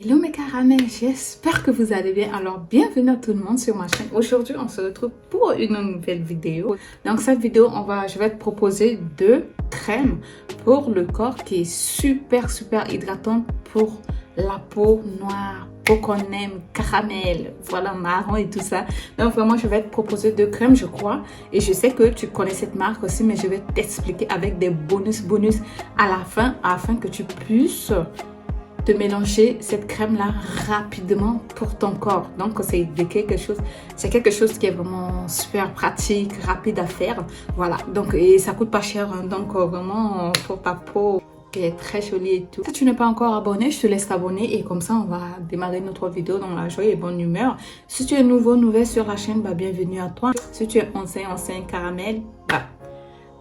Hello mes caramels, j'espère que vous allez bien. Alors bienvenue à tout le monde sur ma chaîne. Aujourd'hui on se retrouve pour une nouvelle vidéo. Dans cette vidéo je vais te proposer deux crèmes pour le corps qui est super hydratante pour la peau noire, peau qu'on aime, caramel, voilà, marron et tout ça. Donc vraiment je vais te proposer deux crèmes je crois. Et je sais que tu connais cette marque aussi, mais je vais t'expliquer avec des bonus à la fin afin que tu puisses de mélanger cette crème là rapidement pour ton corps. Donc c'est quelque chose qui est vraiment super pratique, rapide à faire, voilà. Donc et ça coûte pas cher, hein. Donc vraiment pour ta peau qui est très jolie et tout. Si tu n'es pas encore abonné, je te laisse t'abonner et comme ça on va démarrer notre vidéo dans la joie et bonne humeur. Si tu es nouvelle sur la chaîne, bienvenue à toi. Si tu es ancien caramel,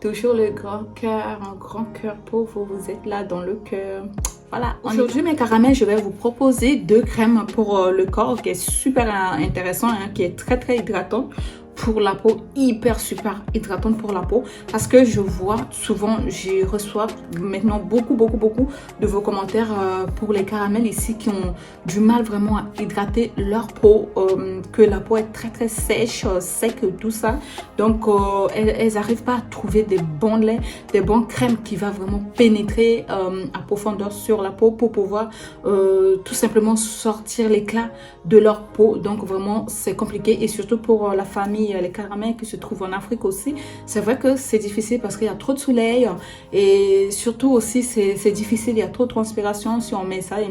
toujours le grand cœur, un grand cœur pour vous, vous êtes là dans le cœur. Voilà, aujourd'hui mes caramels, je vais vous proposer deux crèmes pour le corps qui est super intéressant, hein, qui est très hydratant pour la peau, super hydratante pour la peau, parce que je vois souvent, je reçois maintenant beaucoup de vos commentaires pour les caramels ici qui ont du mal vraiment à hydrater leur peau, que la peau est très sèche, sec, tout ça. Donc elles n'arrivent pas à trouver des bons laits, des bonnes crèmes qui va vraiment pénétrer à profondeur sur la peau pour pouvoir tout simplement sortir l'éclat de leur peau. Donc vraiment c'est compliqué, et surtout pour la famille les caramels qui se trouvent en Afrique aussi, c'est vrai que c'est difficile parce qu'il y a trop de soleil, et surtout aussi c'est difficile, il y a trop de transpiration. Si on met ça, il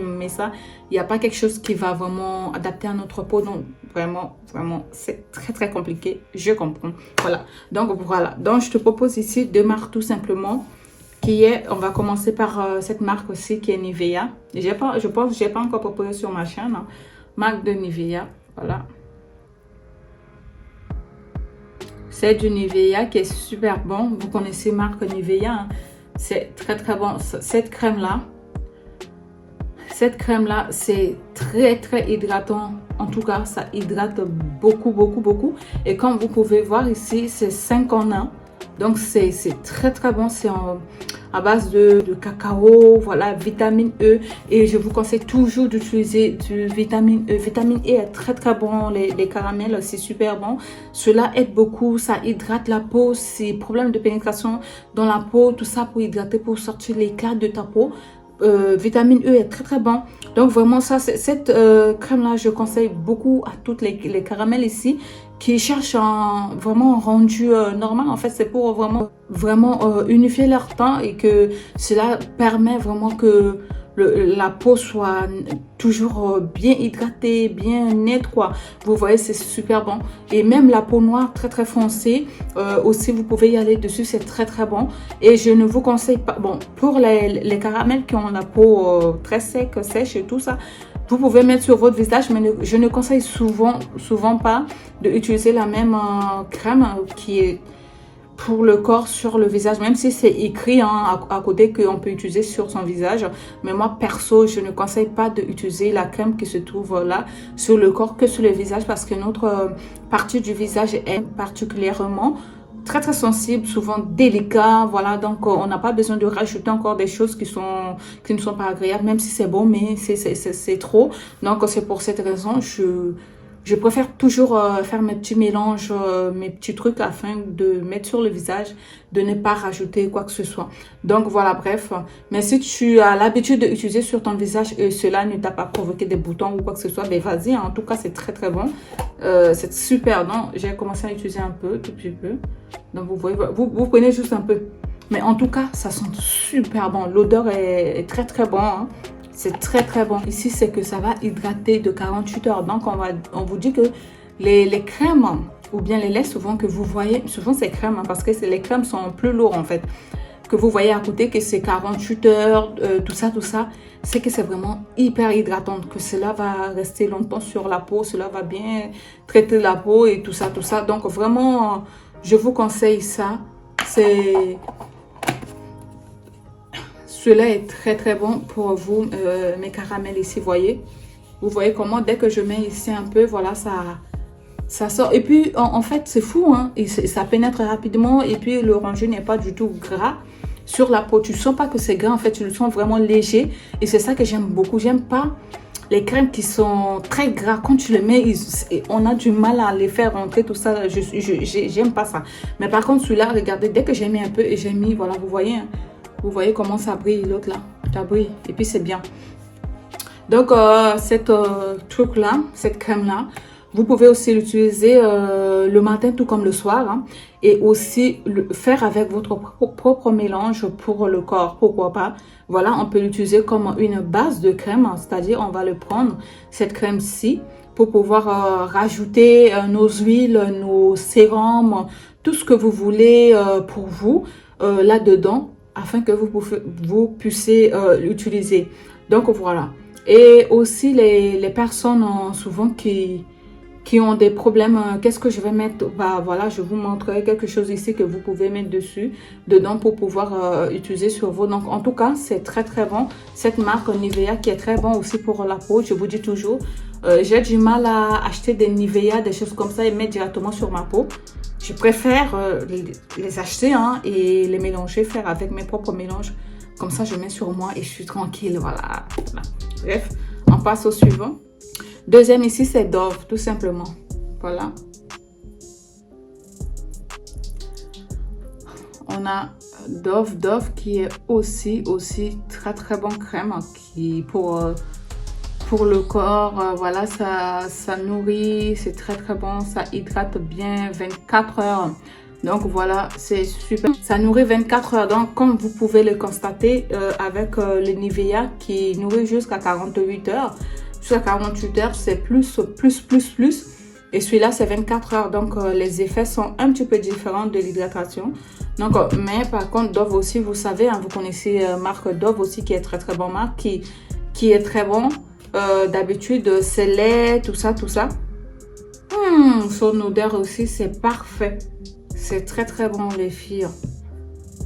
n'y a pas quelque chose qui va vraiment adapter à notre peau. Donc vraiment c'est très compliqué, je comprends. Voilà, donc je te propose ici deux marques tout simplement, qui est, on va commencer par cette marque aussi qui est Nivea. Je pense que j'ai pas encore proposé sur ma chaîne, hein. Marque de Nivea, voilà. C'est du Nivea qui est super bon. Vous connaissez marque Nivea, hein. C'est très bon. Cette crème là, c'est très hydratant. En tout cas, ça hydrate beaucoup. Et comme vous pouvez voir ici, c'est 5 en 1. Donc c'est très bon. C'est à base de cacao, voilà, vitamine E, et je vous conseille toujours d'utiliser du vitamine E. Vitamine E est très bon, les caramels, c'est super bon. Cela aide beaucoup, ça hydrate la peau, c'est problème de pénétration dans la peau, tout ça pour hydrater, pour sortir l'éclat de ta peau. Vitamine E est très bon. Donc vraiment ça, cette crème là, je conseille beaucoup à toutes les caramels ici qui cherchent vraiment un rendu normal. En fait, c'est pour vraiment unifier leur teint, et que cela permet vraiment que la peau soit toujours bien hydratée, bien nette, quoi. Vous voyez, c'est super bon. Et même la peau noire très foncée, aussi vous pouvez y aller dessus, c'est très bon. Et je ne vous conseille pas, bon, pour les caramels qui ont la peau très sèche et tout ça, vous pouvez mettre sur votre visage, mais je ne conseille souvent pas d'utiliser la même crème qui est pour le corps sur le visage, même si c'est écrit à côté qu'on peut utiliser sur son visage. Mais moi perso, je ne conseille pas d'utiliser la crème qui se trouve là sur le corps que sur le visage, parce que notre partie du visage est particulièrement très sensible, souvent délicat, voilà. Donc on n'a pas besoin de rajouter encore des choses qui ne sont pas agréables, même si c'est bon, mais c'est trop. Donc c'est pour cette raison je préfère toujours faire mes petits mélanges, mes petits trucs afin de mettre sur le visage, de ne pas rajouter quoi que ce soit. Donc voilà, bref. Mais si tu as l'habitude d'utiliser sur ton visage et cela ne t'a pas provoqué des boutons ou quoi que ce soit, ben vas-y, hein. En tout cas, c'est très bon. C'est super. Donc j'ai commencé à utiliser un peu, tout petit peu. Donc vous voyez, vous prenez juste un peu. Mais en tout cas, ça sent super bon. L'odeur est très bon, hein. C'est très bon. Ici, c'est que ça va hydrater de 48 heures. Donc, on vous dit que les crèmes ou bien les laits, souvent que vous voyez, souvent c'est crèmes, hein, parce que les crèmes sont plus lourdes en fait. Que vous voyez à côté que c'est 48 heures, tout ça, c'est que c'est vraiment hyper hydratant. Que cela va rester longtemps sur la peau, cela va bien traiter la peau et tout ça. Donc, vraiment, je vous conseille ça. Cela est très bon pour vous, mes caramels ici, voyez. Vous voyez comment dès que je mets ici un peu, voilà, ça sort. Et puis, en fait, c'est fou, hein. Et ça pénètre rapidement. Et puis, le rendu n'est pas du tout gras sur la peau. Tu ne sens pas que c'est gras, en fait. Tu le sens vraiment léger. Et c'est ça que j'aime beaucoup. J'aime pas les crèmes qui sont très gras, quand tu les mets, on a du mal à les faire rentrer, tout ça. J'aime pas ça. Mais par contre, celui-là, regardez, dès que j'ai mis un peu et j'ai mis, voilà, vous voyez, hein, vous voyez comment ça brille, l'autre là, ça brille. Et puis, c'est bien. Donc, cette truc-là, cette crème-là, vous pouvez aussi l'utiliser le matin tout comme le soir, hein, et aussi le faire avec votre propre mélange pour le corps, pourquoi pas. Voilà, on peut l'utiliser comme une base de crème, hein, c'est-à-dire on va le prendre, cette crème-ci, pour pouvoir rajouter nos huiles, nos sérums, tout ce que vous voulez pour vous là-dedans, afin que vous puissiez l'utiliser. Donc voilà. Et aussi les personnes souvent qui ont des problèmes, qu'est-ce que je vais mettre? Bah voilà, je vous montrerai quelque chose ici que vous pouvez mettre dedans pour pouvoir utiliser sur vous. Donc en tout cas, c'est très très bon. Cette marque Nivea qui est très bon aussi pour la peau, je vous dis toujours, j'ai du mal à acheter des Nivea, des choses comme ça et mettre directement sur ma peau. Je préfère les acheter hein, et les mélanger, faire avec mes propres mélanges. Comme ça, je mets sur moi et je suis tranquille, voilà. Bref, on passe au suivant. Deuxième ici, c'est Dove, tout simplement. Voilà. On a Dove qui est aussi très très bon crème qui pour le corps. Voilà, ça nourrit, c'est très très bon, ça hydrate bien 24 heures. Donc voilà, c'est super. Ça nourrit 24 heures. Donc comme vous pouvez le constater avec le Nivea qui nourrit jusqu'à 48 heures. Jusqu'à 48 heures, c'est plus. Et celui-là, c'est 24 heures. Donc les effets sont un petit peu différents de l'hydratation. Donc, mais par contre, Dove aussi, vous savez, hein, vous connaissez marque Dove aussi qui est très très bon marque, qui est très bon. D'habitude, c'est lait, tout ça. Son odeur aussi, c'est parfait. C'est très très bon les filles.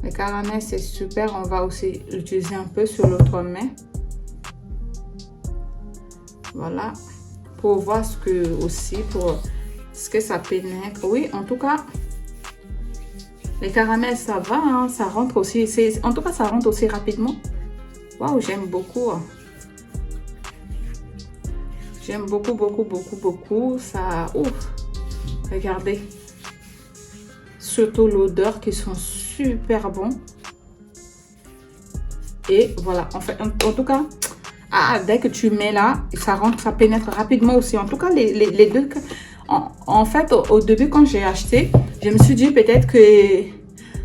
Le caramel c'est super. On va aussi l'utiliser un peu sur l'autre main. Voilà. Pour voir pour ce que ça pénètre. Oui, en tout cas, les caramels ça va. Hein, ça rentre aussi. En tout cas, ça rentre aussi rapidement. Waouh, j'aime beaucoup. J'aime beaucoup. Ça, ouf. Regardez. Surtout l'odeur qui sont super bons. Et voilà, en fait, en tout cas, dès que tu mets là, ça rentre, ça pénètre rapidement aussi. En tout cas, les deux, en fait, au début, quand j'ai acheté, je me suis dit peut-être que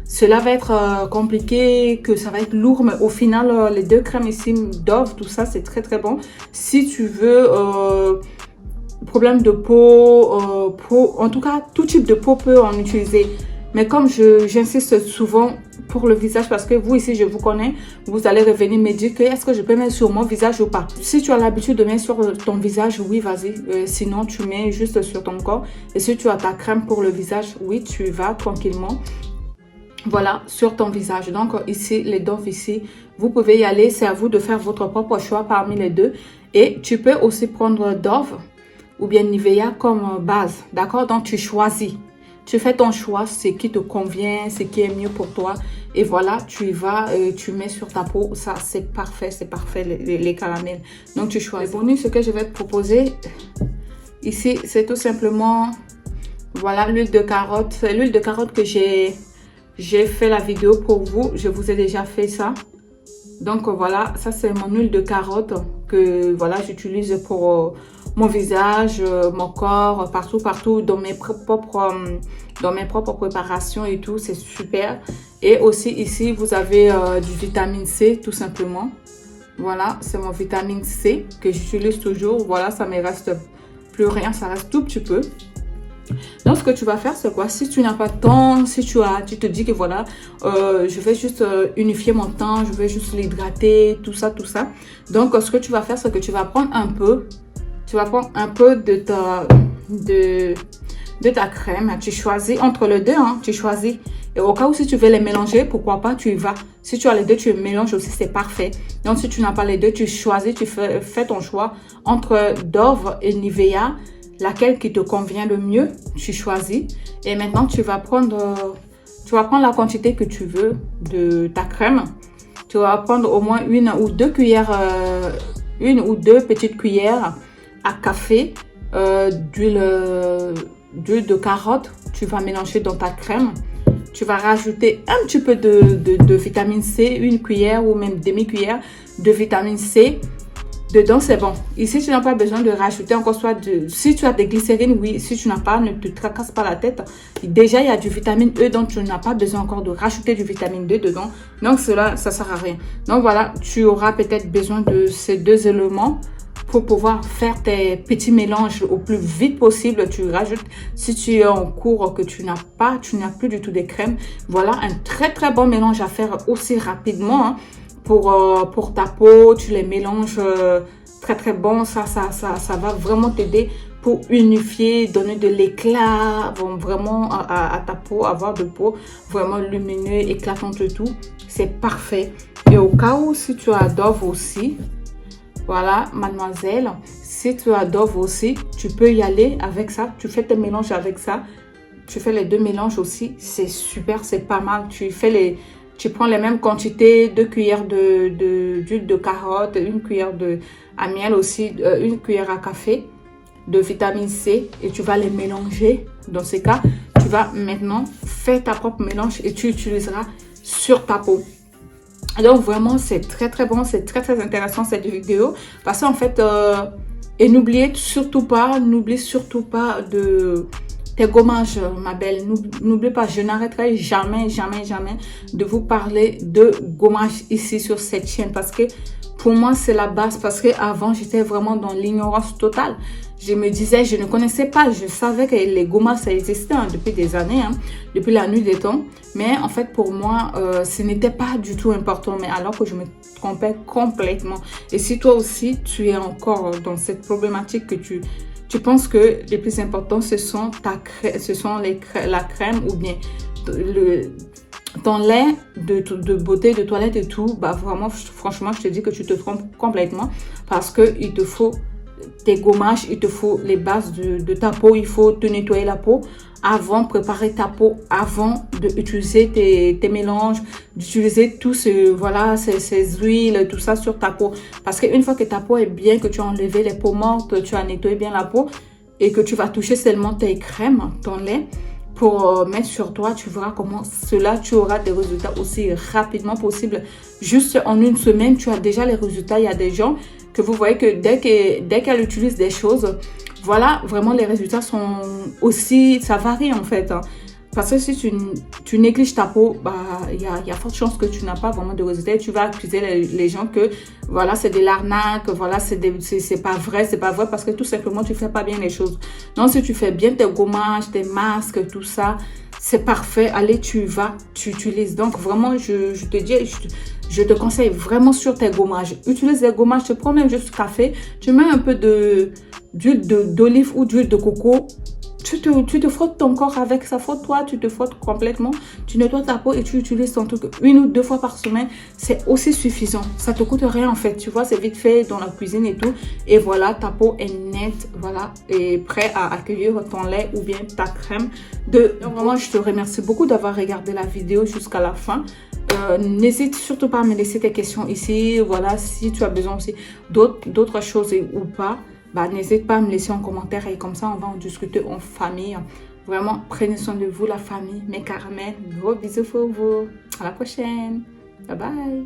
cela va être compliqué, que ça va être lourd, mais au final, les deux crèmes ici, Dove, tout ça, c'est très très bon. Si tu veux problème de peau, en tout cas, tout type de peau peut en utiliser. Mais comme j'insiste souvent pour le visage, parce que vous ici, je vous connais, vous allez revenir me dire que est-ce que je peux mettre sur mon visage ou pas. Si tu as l'habitude de mettre sur ton visage, oui, vas-y. Sinon, tu mets juste sur ton corps. Et si tu as ta crème pour le visage, oui, tu vas tranquillement. Voilà, sur ton visage. Donc ici, les Dove ici, vous pouvez y aller. C'est à vous de faire votre propre choix parmi les deux. Et tu peux aussi prendre Dove ou bien Nivea comme base. D'accord? Donc tu choisis. Tu fais ton choix, ce qui te convient, ce qui est mieux pour toi. Et voilà, tu y vas, tu mets sur ta peau. Ça, c'est parfait les caramels. Donc, tu choisis. Le bonus, ce que je vais te proposer ici, c'est tout simplement, voilà, l'huile de carotte. C'est l'huile de carotte que j'ai fait la vidéo pour vous. Je vous ai déjà fait ça. Donc, voilà, ça, c'est mon huile de carotte que, voilà, j'utilise pour mon visage, mon corps, partout dans mes propres préparations et tout, c'est super. Et aussi ici, vous avez du vitamine C, tout simplement. Voilà, c'est mon vitamine C que j'utilise toujours. Voilà, ça me reste plus rien, ça reste tout petit peu. Donc, ce que tu vas faire, c'est quoi? Si tu n'as pas de temps, si tu te dis que voilà, je vais juste unifier mon temps, je vais juste l'hydrater, tout ça. Donc, ce que tu vas faire, c'est que tu vas prendre un peu. Tu vas prendre un peu de ta crème. Tu choisis entre les deux, hein, tu choisis. Et au cas où si tu veux les mélanger, pourquoi pas, tu y vas. Si tu as les deux, tu les mélanges aussi, c'est parfait. Donc, si tu n'as pas les deux, tu choisis, tu fais ton choix entre Dove et Nivea. Laquelle qui te convient le mieux, tu choisis. Et maintenant, tu vas prendre la quantité que tu veux de ta crème. Tu vas prendre au moins 1 ou 2 cuillères 1 ou 2 petites cuillères à café d'huile de carotte. Tu vas mélanger dans ta crème. Tu vas rajouter un petit peu de vitamine C, 1 cuillère ou même demi-cuillère de vitamine C. Dedans, c'est bon. Ici, tu n'as pas besoin de rajouter encore soit si tu as des glycérines, oui. Si tu n'as pas, ne te tracasse pas la tête. Déjà, il y a du vitamine E, donc tu n'as pas besoin encore de rajouter du vitamine D dedans. Donc, cela, ça ne sert à rien. Donc, voilà, tu auras peut-être besoin de ces 2 éléments pour pouvoir faire tes petits mélanges au plus vite possible. Tu rajoutes, si tu es en cours que tu n'as plus du tout de crème. Voilà, un très, très bon mélange à faire aussi rapidement, hein. Pour ta peau, tu les mélanges très très bon, ça va vraiment t'aider pour unifier, donner de l'éclat vraiment à ta peau, avoir de peau vraiment lumineuse, éclatante et tout, c'est parfait. Et au cas où si tu as Dove aussi, voilà mademoiselle, si tu as Dove aussi, tu peux y aller avec ça, tu fais tes mélanges avec ça, tu fais les 2 mélanges aussi, c'est super, c'est pas mal, tu prends les mêmes quantités, 2 cuillères d'huile de carotte, 1 cuillère à miel aussi, 1 cuillère à café de vitamine C et tu vas les mélanger. Dans ce cas, tu vas maintenant faire ta propre mélange et tu utiliseras sur ta peau. Donc vraiment, c'est très très bon, c'est très très intéressant cette vidéo parce qu'en fait, et n'oubliez surtout pas de tes gommages, ma belle. N'oublie pas, je n'arrêterai jamais de vous parler de gommage ici sur cette chaîne parce que pour moi, c'est la base. Parce qu'avant, j'étais vraiment dans l'ignorance totale. Je me disais, je ne connaissais pas. Je savais que les gommages, ça existait depuis des années, hein, depuis la nuit des temps. Mais en fait, pour moi, ce n'était pas du tout important. Mais alors que je me trompais complètement. Et si toi aussi, tu es encore dans cette problématique que tu penses que les plus importants, ce sont la crème ou bien ton lait de beauté, de toilette et tout, bah vraiment, franchement, je te dis que tu te trompes complètement parce que il te faut tes gommages, il te faut les bases de ta peau, il faut te nettoyer la peau avant, préparer ta peau avant d'utiliser tes mélanges, d'utiliser tout ces huiles, tout ça sur ta peau. Parce qu'une fois que ta peau est bien, que tu as enlevé les peaux mortes, tu as nettoyé bien la peau et que tu vas toucher seulement tes crèmes, ton lait, pour mettre sur toi, tu verras comment tu auras des résultats aussi rapidement possible. Juste en 1 semaine, tu as déjà les résultats. Il y a des gens que vous voyez que dès qu'elles utilisent des choses, voilà, vraiment les résultats sont aussi, ça varie en fait. Hein. Parce que si tu négliges ta peau, bah, il y a forte chance que tu n'as pas vraiment de résultats et tu vas accuser les gens que voilà, c'est de l'arnaque, voilà, c'est pas vrai parce que tout simplement, tu fais pas bien les choses. Non, si tu fais bien tes gommages, tes masques, tout ça, c'est parfait. Allez, tu utilises. Donc, vraiment, je te dis, je te conseille vraiment sur tes gommages. Utilise les gommages, tu prends même juste café, tu mets un peu d'huile d'olive ou d'huile de coco. Tu te frottes ton corps avec ça, frotte-toi, tu te frottes complètement, tu nettoies ta peau et tu utilises ton truc 1 ou 2 fois par semaine, c'est aussi suffisant. Ça te coûte rien en fait, tu vois, c'est vite fait dans la cuisine et tout. Et voilà, ta peau est nette, voilà, et prête à accueillir ton lait ou bien ta crème. Donc vraiment, je te remercie beaucoup d'avoir regardé la vidéo jusqu'à la fin. N'hésite surtout pas à me laisser tes questions ici, voilà, si tu as besoin aussi d'autres choses ou pas. Bah, n'hésite pas à me laisser en commentaire et comme ça, on va en discuter en famille. Vraiment, prenez soin de vous, la famille, mes caramels. Gros bisous pour vous. À la prochaine. Bye bye.